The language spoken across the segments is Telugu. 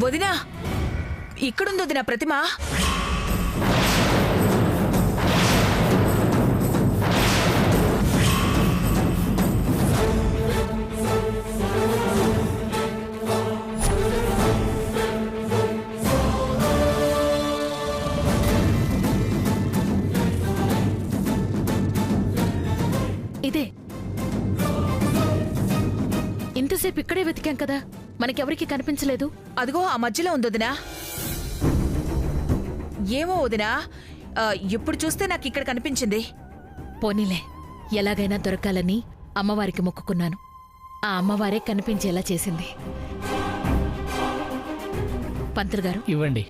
వదినా, ఇక్కడుంది వదినా ప్రతిమ. ఇదే ఇంతసేపు ఇక్కడే వెతికాం కదా, మనకెవరికి కనిపించలేదు. అదిగో ఆ మధ్యలో ఉంది వదినా. ఏమో వదినా, ఇప్పుడు చూస్తే నాకు ఇక్కడ కనిపించింది. పోనీలే, ఎలాగైనా దొరకాలని అమ్మవారికి మొక్కుకున్నాను. ఆ అమ్మవారే కనిపించేలా చేసింది. పంతులు గారు ఇవ్వండి.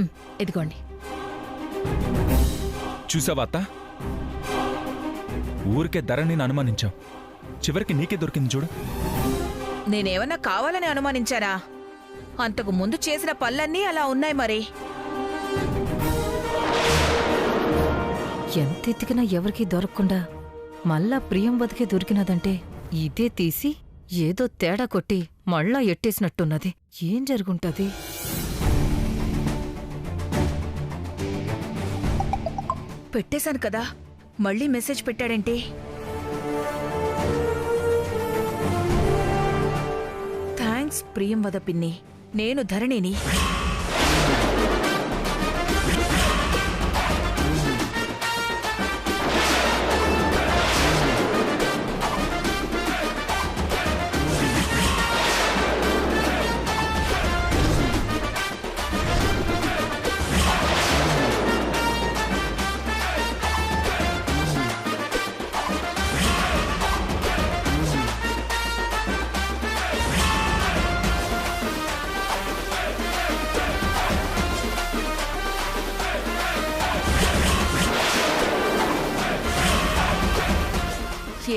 ఇదిగోండి. చూసావా అత్త, ఊరికే ధరణిని అనుమానించావు, చివరికి నీకే దొరికింది చూడు. నేనేమన్నా కావాలని అనుమానించానా? అంతకు ముందు చేసిన పనులన్నీ అలా ఉన్నాయి. మరి ఎంత ఎతికినా ఎవరికీ దొరకకుండా మళ్ళా ప్రియంవదకే దొరికినదంటే ఇదే తీసి ఏదో తేడా కొట్టి మళ్ళా ఎట్టేసినట్టున్నది. ఏం జరుగుంటది? పెట్టేశాను కదా, మళ్ళీ మెసేజ్ పెట్టాడేంటి? థ్యాంక్స్ ప్రియంవద పిన్ని, నేను ధరణిని.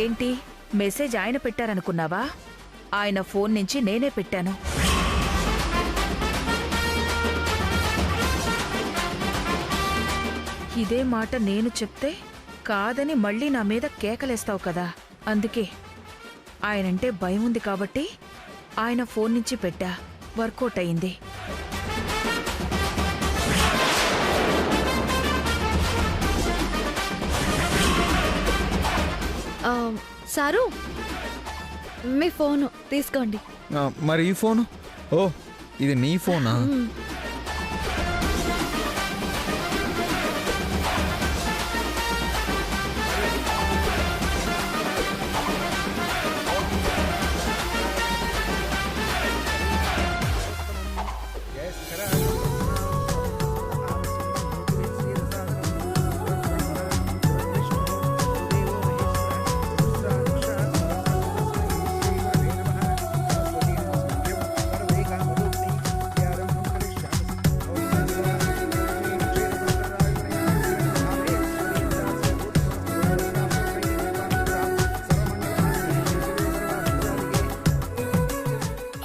ఏంటి మెసేజ్ ఆయన పెట్టారనుకున్నావా? ఆయన ఫోన్ నుంచి నేనే పెట్టాను. ఇదే మాట నేను చెప్తే కాదని మళ్ళీ నా మీద కేకలేస్తావు కదా, అందుకే ఆయనంటే భయం ఉంది కాబట్టి ఆయన ఫోన్ నుంచి పెట్టా. వర్కౌట్ అయింది. సారు, మీ ఫోను తీసుకోండి. మరి ఈ ఫోను? ఓ, ఇది నీ ఫోనా?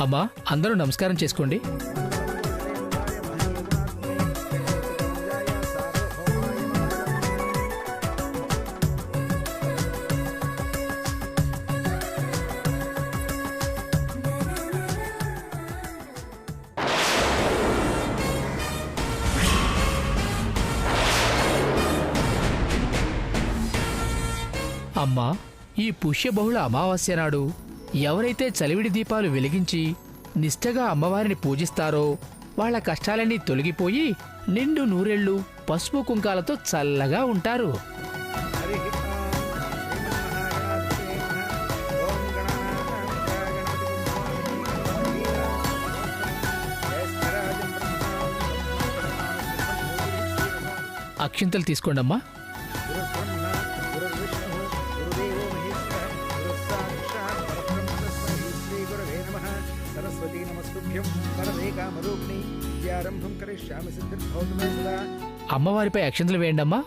అమ్మా, అందరూ నమస్కారం చేసుకోండి. అమ్మా, ఈ పుష్యబహుళ అమావాస్య నాడు ఎవరైతే చలివిడి దీపాలు వెలిగించి నిష్ఠగా అమ్మవారిని పూజిస్తారో వాళ్ల కష్టాలన్నీ తొలగిపోయి నిండు నూరెళ్లు పసుపు కుంకాలతో చల్లగా ఉంటారు. అక్షింతలు తీసుకోండమ్మా. అమ్మవారిపై అక్షంతలు వేయండమ్మా.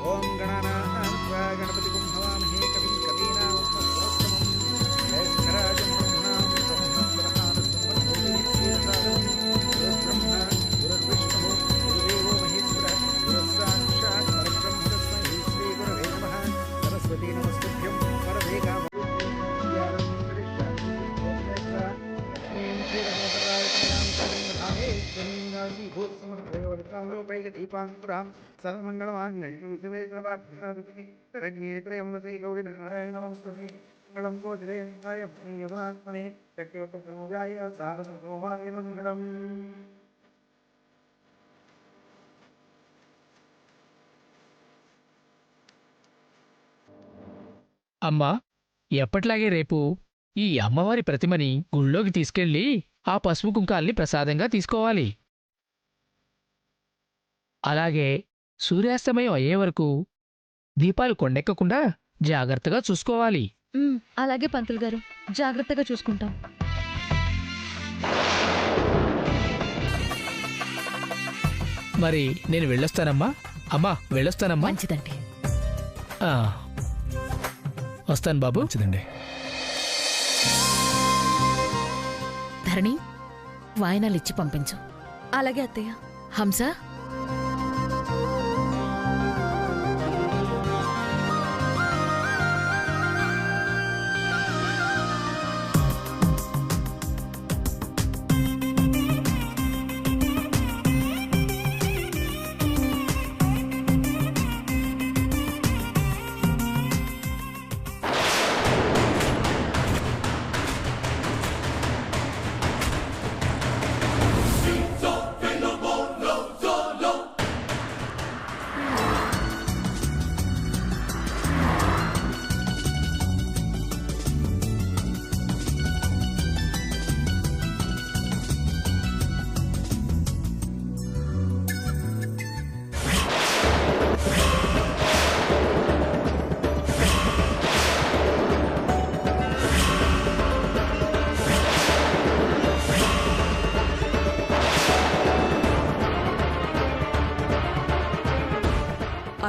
ఓం గణానాన్వా గణపతిం హవామహే కవిం కవీనాముపమశ్రవస్తమం జ్యేష్ఠరాజం బ్రహ్మణాం దీపాంకురాం సర్వమంగళమాంగళ్యం గోత్రేయ ప్రియమాత్మనే చక్రవర్తిపూజాయ సారసోమాయ మంగళం. అమ్మా, ఎప్పట్లాగే రేపు ఈ అమ్మవారి ప్రతిమని గుళ్ళోకి తీసుకెళ్ళి ఆ పసుపు కుంకాల్ని ప్రసాదంగా తీసుకోవాలి. అలాగే సూర్యాస్తమయం అయ్యే వరకు దీపాలు కొండెక్కకుండా జాగ్రత్తగా చూసుకోవాలి. అలాగే పంతులు గారు, జాగ్రత్తగా చూసుకుంటాం. మరి నేను వెళ్ళొస్తానమ్మా. అమ్మా, వెళ్ళొస్తానమ్మా. మంచిదండి. ఆ, వస్తాను బాబు. మంచిదండి. ధరణి, వాయనాలిచ్చి పంపించు. అలాగే అత్తయ్య. హంస,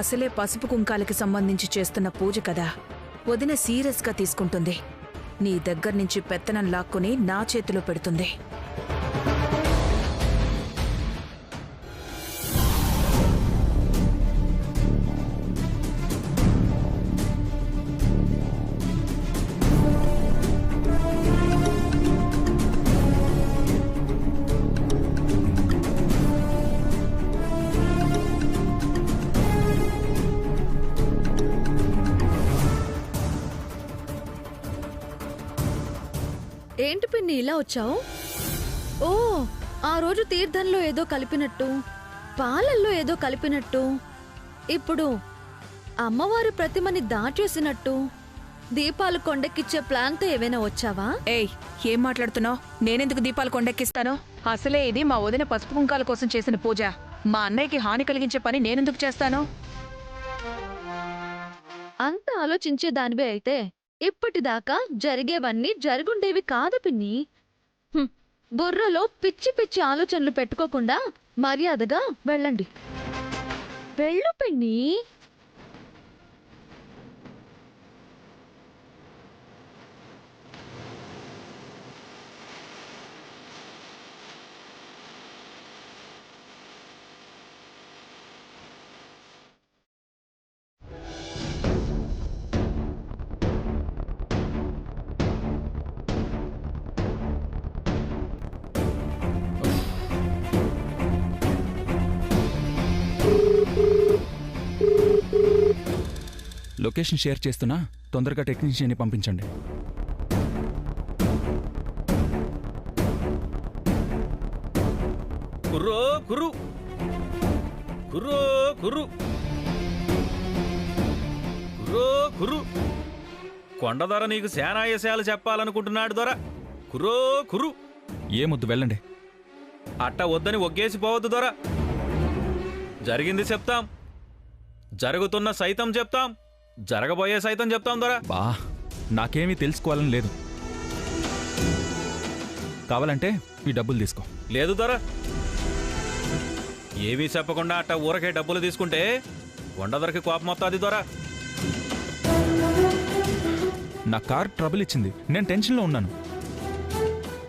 అసలే పసుపు కుంకాలకి సంబంధించి చేస్తున్న పూజ కదా, వదిన సీరియస్గా తీసుకుంటుంది. నీ దగ్గర్నుంచి పెత్తనం లాక్కుని నా చేతిలో పెడుతుంది. ఏంటి పిన్ని ఇలా వచ్చావు? ఓ, ఆ రోజు తీర్థంలో ఏదో కలిపినట్టు, పాలల్లో ఏదో కలిపినట్టు, ఇప్పుడు అమ్మవారి ప్రతిమని దాచేసినట్టు, దీపాలు కొండెక్కిచ్చే ప్లాన్తో ఏవైనా వచ్చావా? ఏయ్, ఏం మాట్లాడుతున్నావు? నేనెందుకు దీపాలు కొండెక్కిస్తాను? అసలే ఇది మా వదిన పసుపు కుంకాల కోసం చేసిన పూజ. మా అన్నయ్యకి హాని కలిగించే పని నేనెందుకు చేస్తాను? అంత ఆలోచించే దానివే అయితే ఇప్పటిదాకా జరిగేవన్నీ జరుగుండేవి కాదు పిన్ని. బుర్రలో పిచ్చి పిచ్చి ఆలోచనలు పెట్టుకోకుండా మర్యాదగా వెళ్ళండి. వెళ్ళు పిన్ని. లొకేషన్ షేర్ చేస్తున్నా, తొందరగా టెక్నీషియన్ని పంపించండి. కుర్రో కుర్రు కుర్రో కుర్రు కుర్రో కుర్రు కొండ దొర నీకు సేనాయశాలు చెప్పాలనుకుంటున్నాడు దొర. కుర్రో కుర్రు. ఏమొద్దు, వెళ్ళండి. అట్ట వద్దని ఒగ్గేసిపోవద్దు దొర. జరిగింది చెప్తాం, జరుగుతున్న సైతం చెప్తాం, జరగబోయే సైతం చెప్తాం దొర. బా, నాకేమీ తెలుసుకోవాలని లేదు. కావాలంటే ఈ డబ్బులు తీసుకో. లేదు దొర, ఏమీ చెప్పకుండా అట్ట ఊరకే డబ్బులు తీసుకుంటే కొండ దొరకి కోపం వస్తుంది దొర. నా కార్ ట్రబుల్ ఇచ్చింది, నేను టెన్షన్లో ఉన్నాను.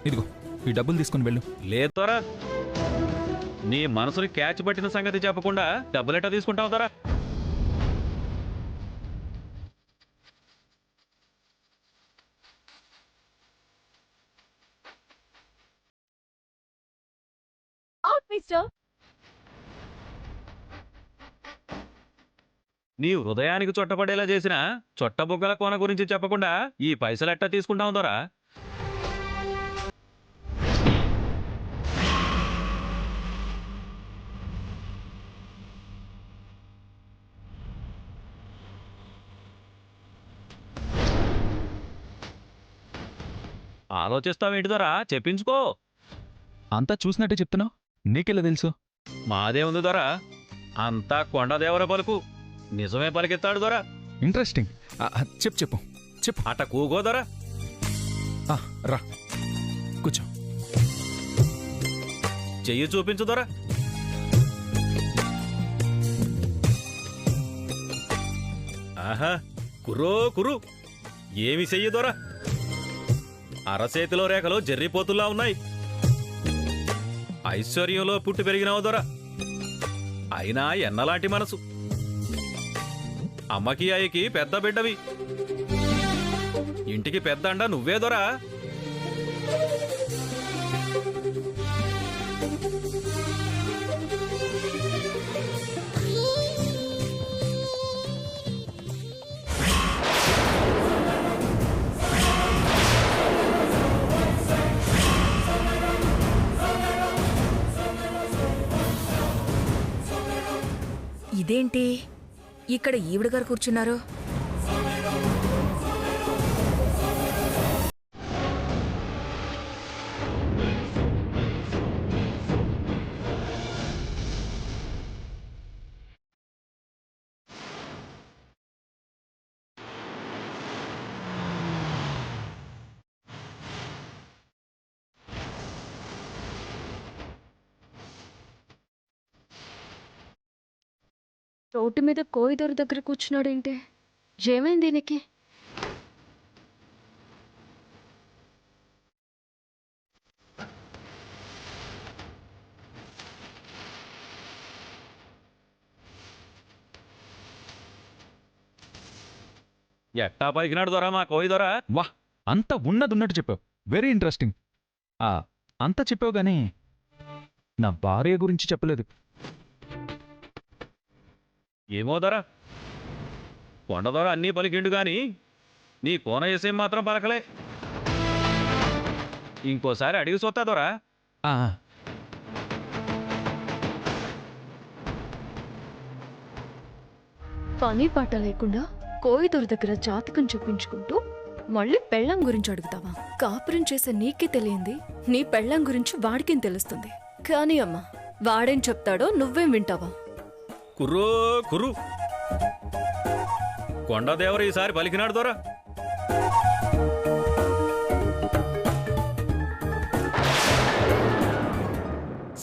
ఇదిగో ఈ డబ్బులు తీసుకుని వెళ్ళు. లేదు దొర, నీ మనసుని క్యాచ్ పట్టిన సంగతి చెప్పకుండా డబ్బులెట్టా తీసుకుంటావు దొర? నీ హృదయానికి చుట్టపడేలా చేసిన చుట్టబుగ్గల కోన గురించి చెప్పకుండా ఈ పైసలు ఎట్టా తీసుకుంటావు దొరా? ఆలోచిస్తావేంటి దొరా? చెప్పించుకో. అంతా చూసినట్టే చెప్తున్నావు, నీకెలా తెలుసు? మాదే ఉంది దొరా, అంతా కొండదేవర పలుకు. నిజమే పలికెత్తాడు దొరా. ఇంట్రెస్టింగ్. చెప్పు చెప్పు చెప్పు. అట్ట కూగో దొరా. రా కూర్చో. చెయ్యి చూపించు దొరా. ఆహా, కుర్రో కురు. ఏమి చెయ్యి దొరా? అరచేతిలో రేఖలు జర్రిపోతుల్లా ఉన్నాయి. ఐశ్వర్యంలో పుట్టి పెరిగినావు దొరా. అయినా ఎన్నలాంటి మనసు. అమ్మకి అయ్యకి పెద్ద బిడ్డవి. ఇంటికి పెద్ద అండ నువ్వే దొరా. ఇదేంటి ఇక్కడ ఈవిడ గారు కూర్చున్నారు? రోడ్డు మీద కోయిదొర దగ్గర కూర్చున్నాడేంటి? ఏమైంది దీనికి? ఎట్టా పలికినాడు దొరా మా కోయి దొరా? వా, అంత ఉన్నదున్నట్టు చెప్పావు. Very interesting. అంతా చెప్పావు గానీ నా భార్య గురించి చెప్పలేదు. ఏమో దొరా, కొండ దొర అన్నీ పలికిండు గాని నీ కోన వేసేం మాత్రం పలకలే. ఇంకోసారి అడిగి చూస్తా దొరా. ఆ, పని పాట లేకుండా కోయిదొర దగ్గర జాతకం చూపించుకుంటూ మళ్ళీ పెళ్ళం గురించి అడుగుతావా? కాపురం చేసే నీకే తెలియంది నీ పెళ్ళం గురించి వాడికేం తెలుస్తుంది? కానీ అమ్మా, వాడేం చెప్తాడో నువ్వేం వింటావా? కుర్రో కుర్రు. కొండదేవరు ఈసారి పలికినాడు దొరా.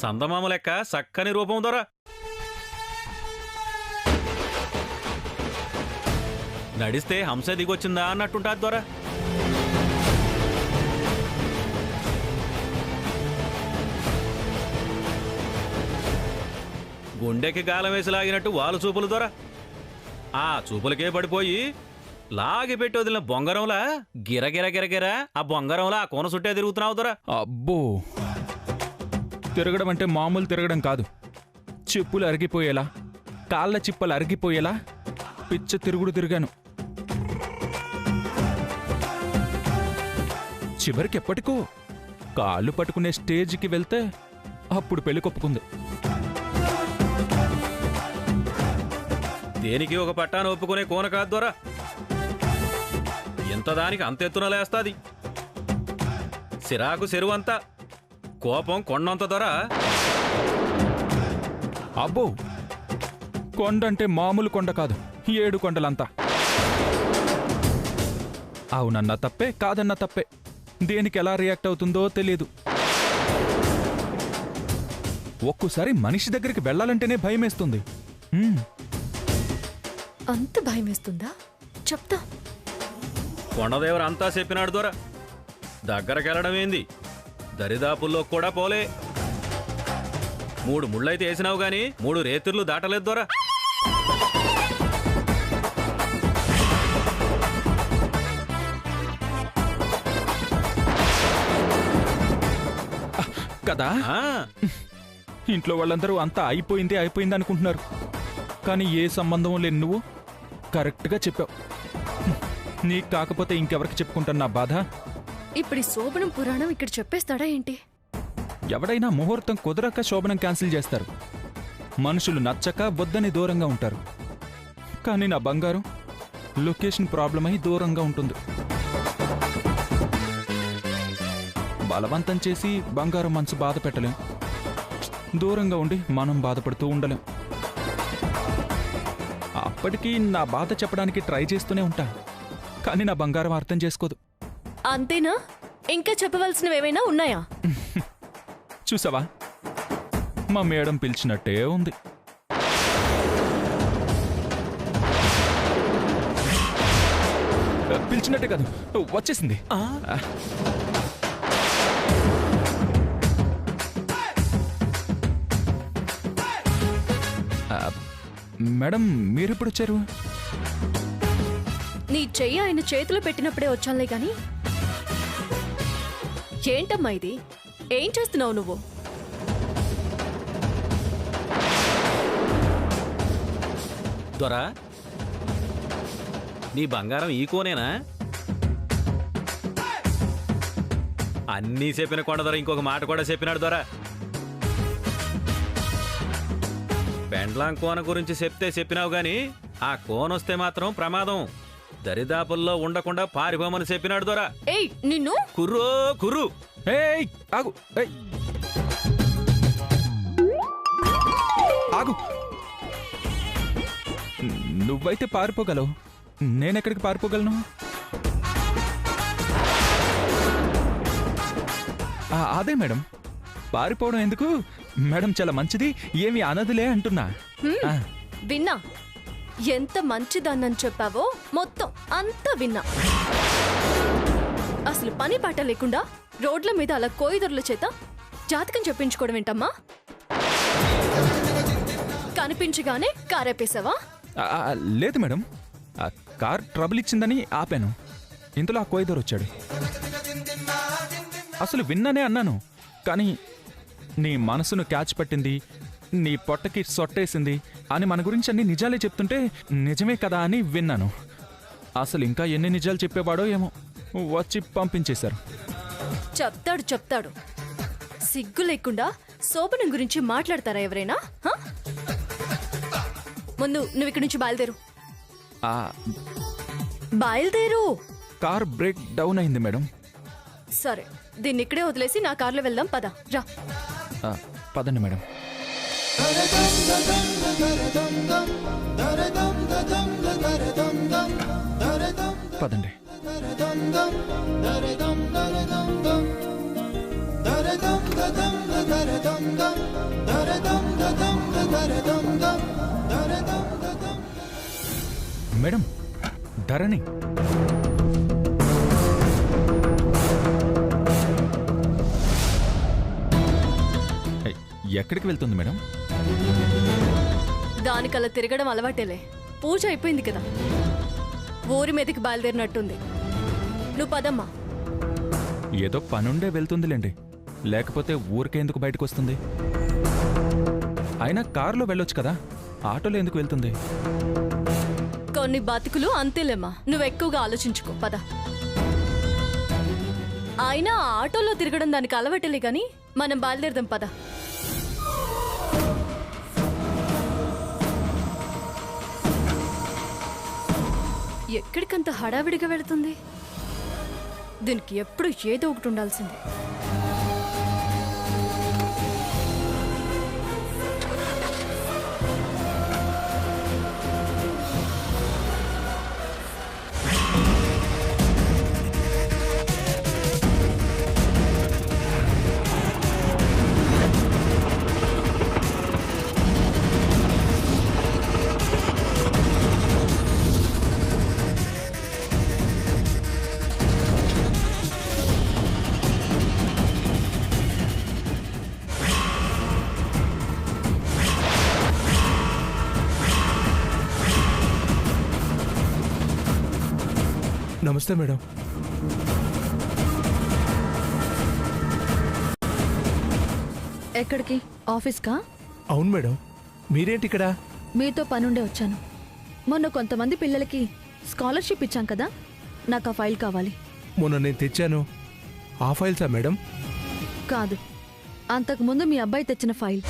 సందమామ లెక్క చక్కని రూపం దొరా. నడిస్తే హంస దిగొచ్చిందా అన్నట్టుంటాది దొరా. గుండెకి గాలం వేసి లాగినట్టు వాళ్ళు చూపులు దొరా. ఆ చూపులకే పడిపోయి లాగి పెట్టి వదిలిన బొంగరంలా గిరగిర గిరగిర ఆ బొంగరంలా ఆ కోన చుట్టే తిరుగుతున్నావు దొరా. అబ్బో, తిరగడం అంటే మామూలు తిరగడం కాదు. చెప్పులు అరిగిపోయేలా, కాళ్ళ చిప్పలు అరిగిపోయేలా పిచ్చ తిరుగుడు తిరిగాను. చివరికి ఎప్పటికో కాళ్ళు పట్టుకునే స్టేజ్కి వెళ్తే అప్పుడు పెళ్లి కొప్పుకుంది. దేనికి ఒక పట్టాను ఒప్పుకునే కోన కాదు దొరా. ఇంత దానికి అంతెత్తున లేస్తాది. సిరాకు చెరువంతా, కోపం కొండంత దొరా. అబ్బో, కొండంటే మామూలు కొండ కాదు, 7 కొండలంతా. అవునన్నా తప్పే, కాదన్నా తప్పే. దేనికి ఎలా రియాక్ట్ అవుతుందో తెలియదు. ఒక్కోసారి మనిషి దగ్గరికి వెళ్ళాలంటేనే భయమేస్తుంది. అంత భయమేస్తుందా? చెప్తా. కొండదేవరు అంతా చెప్పినాడు దొరా. దగ్గరకెళ్ళడం ఏంది, దరిదాపుల్లో కూడా పోలే. 3 ముళ్ళైతే వేసినావు గాని 3 రేతిర్లు దాటలేదు దొరా. కదా? ఇంట్లో వాళ్ళందరూ అంతా అయిపోయింది అనుకుంటున్నారు. కానీ ఏ సంబంధం లేని నువ్వు కరెక్ట్గా చెప్పావు. నీకు కాకపోతే ఇంకెవరికి చెప్పుకుంటాను నా బాధ? ఇప్పుడు ఈ శోభనం పురాణం ఇక్కడ చెప్పేస్తాడా ఏంటి? ఎవడైనా ముహూర్తం కుదరక శోభనం క్యాన్సిల్ చేస్తారు. మనుషులు నచ్చక వద్దని దూరంగా ఉంటారు. కానీ నా బంగారం లొకేషన్ ప్రాబ్లం అయి దూరంగా ఉంటుంది. బలవంతం చేసి బంగారం మనసు బాధ పెట్టలేం. దూరంగా ఉండి మనం బాధపడుతూ ఉండలేం. అప్పటికీ నా బాధ చెప్పడానికి ట్రై చేస్తూనే ఉంటా. కానీ నా బంగారం అర్థం చేసుకోదు. అంతేనా? ఇంకా చెప్పవలసినవి ఏమైనా ఉన్నాయా? చూసావా, మా మేడం పిలిచినట్టే ఉంది. పిలిచినట్టే కాదు, వచ్చేసింది. మేడం మీరెప్పుడు వచ్చారు? నీ చెయ్యి ఆయన చేతిలో పెట్టినప్పుడే వచ్చానులే గాని. ఏంటమ్మా ఇది? ఏం చేస్తున్నావు నువ్వు? దొరా, నీ బంగారం ఈ కోనేనా? అన్నీ చెప్పిన కొండ దొర ఇంకొక మాట కూడా చెప్పినాడు దొర. పెండ్లాం కోన గురించి చెప్పినావు గాని ఆ కోనొస్తే మాత్రం ప్రమాదం. దరిదాపుల్లో ఉండకుండా పారిపోమని చెప్పినాడు దొర. ఏయ్ నిన్ను! కుర్రో కుర్రు! ఏయ్ ఆగు! ఏయ్ ఆగు! నువ్వైతే పారిపోగలవు, నేనెక్కడికి పారిపోగలను? అదే మేడం, పారిపోవడం ఎందుకు? మేడం చాలా మంచిది, ఏమి అనదులే అంటున్నా. విన్నా, ఎంత మంచిదాన్నని చెప్పావో మొత్తం అంతా విన్నా. అసలు పని పాట లేకుండా రోడ్ల మీద అలా కోయిదొరల చేత జాతకం చెప్పించుకోవడం ఏంటమ్మా? కనిపించగానే కారేపేశావా? లేదు మేడం, కార్ ట్రబుల్ ఇచ్చిందని ఆపాను. ఇంతలో ఆ కోయిదొర వచ్చాడు. అసలు విన్నానే అన్నాను, కానీ నీ మనసును క్యాచ్ పట్టింది, నీ పొట్టకి సొట్టేసింది అని మన గురించి అన్ని నిజాలే చెప్తుంటే నిజమే కదా అని విన్నాను. అసలు ఇంకా ఎన్ని నిజాలు చెప్పేవాడో ఏమో, వచ్చి పంపించేశారు. చెప్తాడు. సిగ్గు లేకుండా శోభనం గురించి మాట్లాడతారా ఎవరైనా? ముందు నువ్వు ఇక్కడి నుంచి బయలుదేరు. బయలుదేరు. కార్ బ్రేక్ డౌన్ అయింది మేడం. సరే, దీన్ని ఇక్కడే వదిలేసి నా కార్లో వెళ్దాం. పద రా. పదండి మేడం. పదండి. మేడం, ధరణి ఎక్కడికి వెళ్తుంది మేడం? దానికలా తిరగడం అలవాటేలే. పూజ అయిపోయింది కదా, ఊరి మీదకి బయలుదేరినట్టుంది. నువ్వు పదమ్మా. ఏదో పనుండే వెళ్తుందిలేండి, లేకపోతే ఊరికే ఎందుకు బయటకు వస్తుంది? అయినా కారులో వెళ్ళొచ్చు కదా, ఆటోలో ఎందుకు వెళ్తుంది? కొన్ని బతుకులు అంతేలేమ్మా, నువ్వు ఎక్కువగా ఆలోచించుకో. పద. అయినా ఆటోలో తిరగడం దానికి అలవాటేలే గాని మనం బయలుదేరదాం. పద. ఎక్కడికంత హడావిడిగా వెళుతుంది? దీనికి ఎప్పుడు ఏదో ఒకటి ఉండాల్సిందే. నమస్తే మేడం. ఎక్కడికి? ఆఫీస్కా? అవును మేడం. మీరేంటి ఇక్కడ? మీతో పనుండే వచ్చాను. మొన్న కొంతమంది పిల్లలకి స్కాలర్షిప్ ఇచ్చాం కదా, నాకు ఆ ఫైల్ కావాలి. మొన్న నేను తెచ్చాను. ఆ ఫైల్సా మేడం? కాదు, అంతకుముందు మీ అబ్బాయి తెచ్చిన ఫైల్.